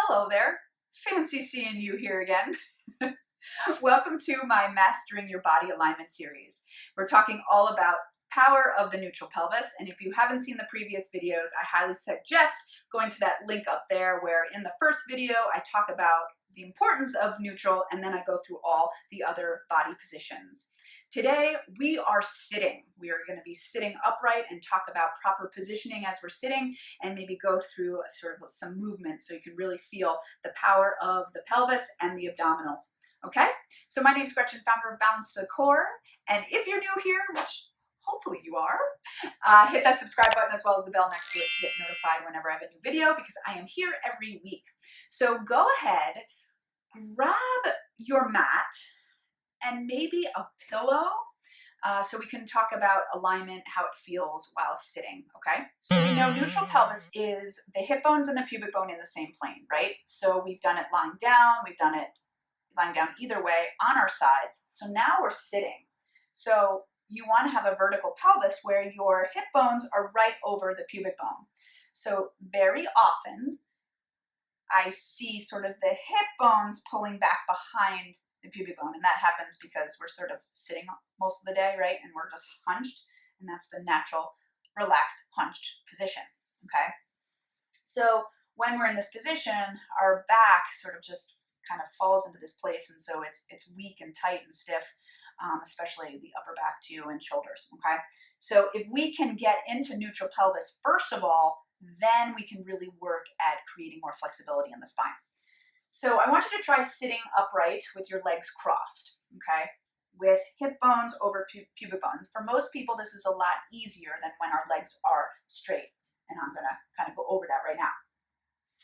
Hello there. Fancy seeing you here again. Welcome to my Mastering Your Body Alignment series. We're talking all about power of the neutral pelvis, and if you haven't seen the previous videos, I highly suggest going to that link up there where in the first video I talk about the importance of neutral and then I go through all the other body positions. Today we are sitting. We are going to be sitting upright and talk about proper positioning as we're sitting and maybe go through sort of some movement so you can really feel the power of the pelvis and the abdominals. Okay, so my name is Gretchen, founder of Balance to the Core, and if you're new here, which hopefully you are, hit that subscribe button as well as the bell next to it to get notified whenever I have a new video because I am here every week. So go ahead, grab your mat and maybe a pillow so we can talk about alignment, how it feels while sitting, okay? So we know neutral pelvis is the hip bones and the pubic bone in the same plane, right? So we've done it lying down, we've done it lying down either way on our sides. So now we're sitting. So you want to have a vertical pelvis where your hip bones are right over the pubic bone. So very often I see sort of the hip bones pulling back behind the pubic bone, and that happens because we're sort of sitting most of the day, right? And we're just hunched, and that's the natural relaxed hunched position, okay? So when we're in this position, our back sort of just kind of falls into this place, and so it's weak and tight and stiff, especially the upper back too and shoulders, okay? So if we can get into neutral pelvis, first of all, then we can really work at creating more flexibility in the spine. So I want you to try sitting upright with your legs crossed, okay? With hip bones over pubic bones. For most people, this is a lot easier than when our legs are straight, and I'm gonna kind of go over that right now.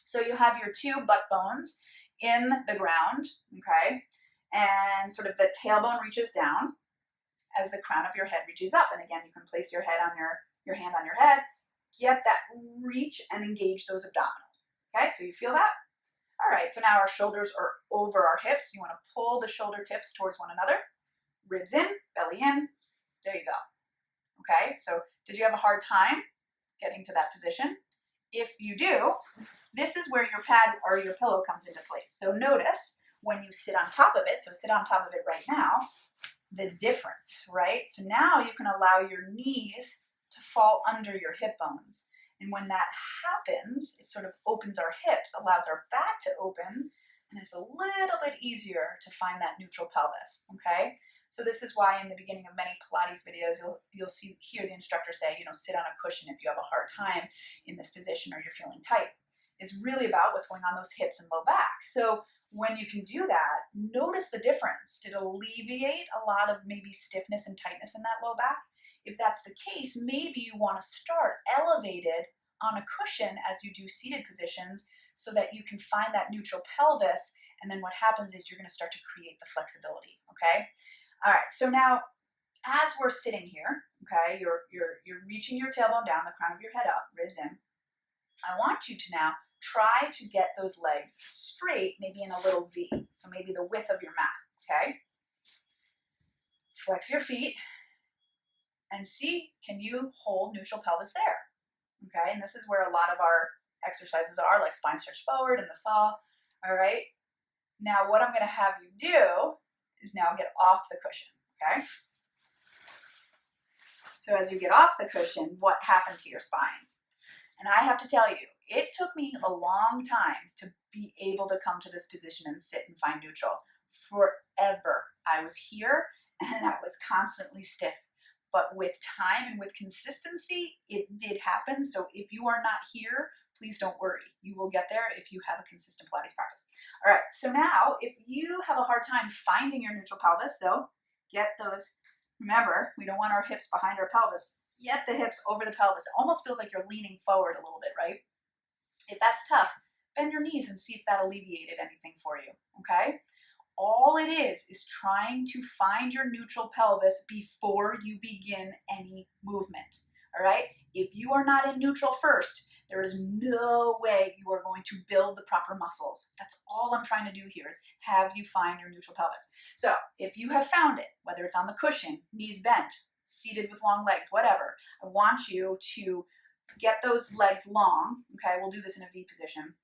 So you have your two butt bones in the ground, okay? And sort of the tailbone reaches down as the crown of your head reaches up. And again, you can place your head on your hand on your head, get that reach and engage those abdominals. Okay, so you feel that? All right, so now our shoulders are over our hips. You want to pull the shoulder tips towards one another. Ribs in, belly in. There you go. Okay, so did you have a hard time getting to that position? If you do, this is where your pad or your pillow comes into place. So notice when you sit on top of it, so sit on top of it right now, the difference, right? So now you can allow your knees to fall under your hip bones. And when that happens, it sort of opens our hips, allows our back to open, and it's a little bit easier to find that neutral pelvis, okay? So this is why in the beginning of many Pilates videos, you'll hear the instructor say, sit on a cushion if you have a hard time in this position or you're feeling tight. It's really about what's going on those hips and low back. So when you can do that, notice the difference. Did it alleviate a lot of maybe stiffness and tightness in that low back? If that's the case, maybe you want to start elevated on a cushion as you do seated positions so that you can find that neutral pelvis, and then what happens is you're going to start to create the flexibility, okay? All right, so now as we're sitting here, okay, you're reaching your tailbone down, the crown of your head up, ribs in. I want you to now try to get those legs straight, maybe in a little V, so maybe the width of your mat, okay? Flex your feet and see, can you hold neutral pelvis there? Okay, and this is where a lot of our exercises are, like spine stretch forward and the saw, all right? Now what I'm gonna have you do is now get off the cushion, okay? So as you get off the cushion, what happened to your spine? And I have to tell you, it took me a long time to be able to come to this position and sit and find neutral. Forever. I was here and I was constantly stiff. But with time and with consistency, it did happen. So if you are not here, please don't worry. You will get there if you have a consistent Pilates practice. All right, so now if you have a hard time finding your neutral pelvis, so get those, remember, we don't want our hips behind our pelvis. Get the hips over the pelvis. It almost feels like you're leaning forward a little bit, right? If that's tough, bend your knees and see if that alleviated anything for you, okay? All it is trying to find your neutral pelvis before you begin any movement, all right? If you are not in neutral first, there is no way you are going to build the proper muscles. That's all I'm trying to do here is have you find your neutral pelvis. So if you have found it, whether it's on the cushion, knees bent, seated with long legs, whatever, I want you to get those legs long, okay? We'll do this in a V position.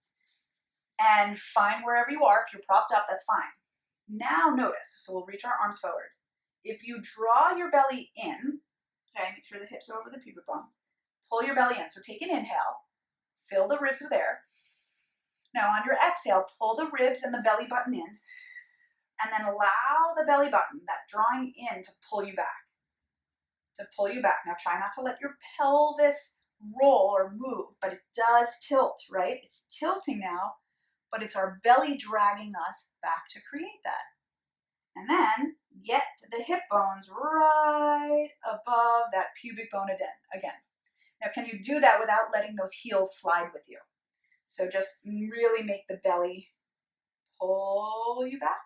and find wherever you are. If you're propped up, that's fine. Now notice, so we'll reach our arms forward. If you draw your belly in, okay, make sure the hips are over the pubic bone. Pull your belly in. So take an inhale, fill the ribs with air. Now on your exhale, pull the ribs and the belly button in, and then allow the belly button, that drawing in, to pull you back. To pull you back. Now try not to let your pelvis roll or move, but it does tilt, right? It's tilting now, but it's our belly dragging us back to create that. And then get the hip bones right above that pubic bone again. Now, can you do that without letting those heels slide with you? So just really make the belly pull you back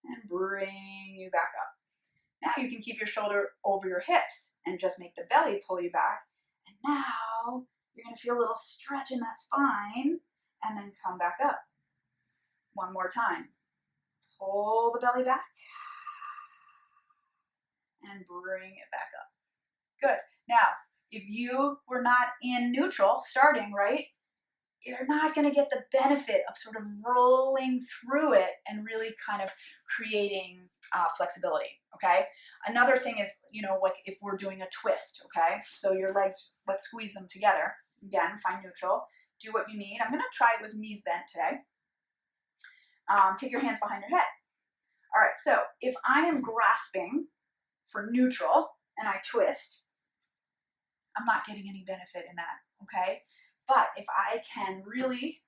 and bring you back up. Now you can keep your shoulder over your hips and just make the belly pull you back. And now you're going to feel a little stretch in that spine and then come back up. One more time. Pull the belly back and bring it back up. Good. Now, if you were not in neutral starting, right, you're not going to get the benefit of sort of rolling through it and really kind of creating flexibility, okay? Another thing is, like if we're doing a twist, okay? So your legs, let's squeeze them together. Again, find neutral. Do what you need. I'm going to try it with knees bent today. Take your hands behind your head. All right, so if I am grasping for neutral and I twist, I'm not getting any benefit in that, okay? But if I can really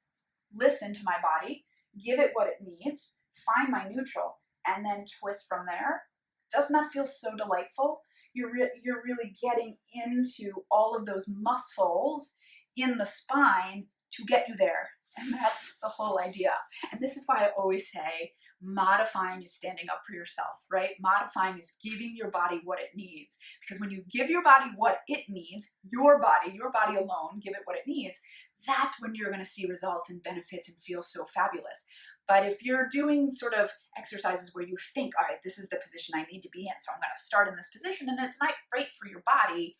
listen to my body, give it what it needs, find my neutral, and then twist from there, doesn't that feel so delightful? You're really getting into all of those muscles in the spine to get you there. And that's the whole idea. And this is why I always say modifying is standing up for yourself, right? Modifying is giving your body what it needs. Because when you give your body what it needs, your body alone, give it what it needs, that's when you're going to see results and benefits and feel so fabulous. But if you're doing sort of exercises where you think, all right, this is the position I need to be in, so I'm going to start in this position, and it's not great for your body,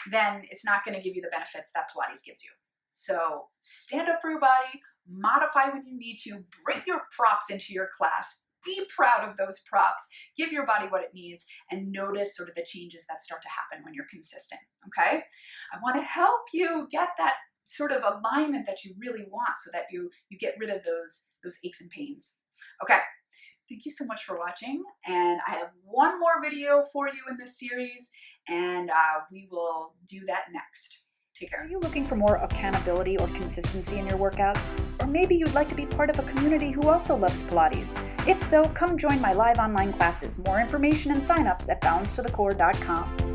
then it's not going to give you the benefits that Pilates gives you. So stand up for your body, modify when you need to, bring your props into your class, be proud of those props, give your body what it needs, and notice sort of the changes that start to happen when you're consistent, okay? I want to help you get that sort of alignment that you really want so that you get rid of those aches and pains. Okay, thank you so much for watching, and I have one more video for you in this series, and we will do that next. Take care. Are you looking for more accountability or consistency in your workouts? Or maybe you'd like to be part of a community who also loves Pilates? If so, come join my live online classes. More information and signups at balancetothecore.com.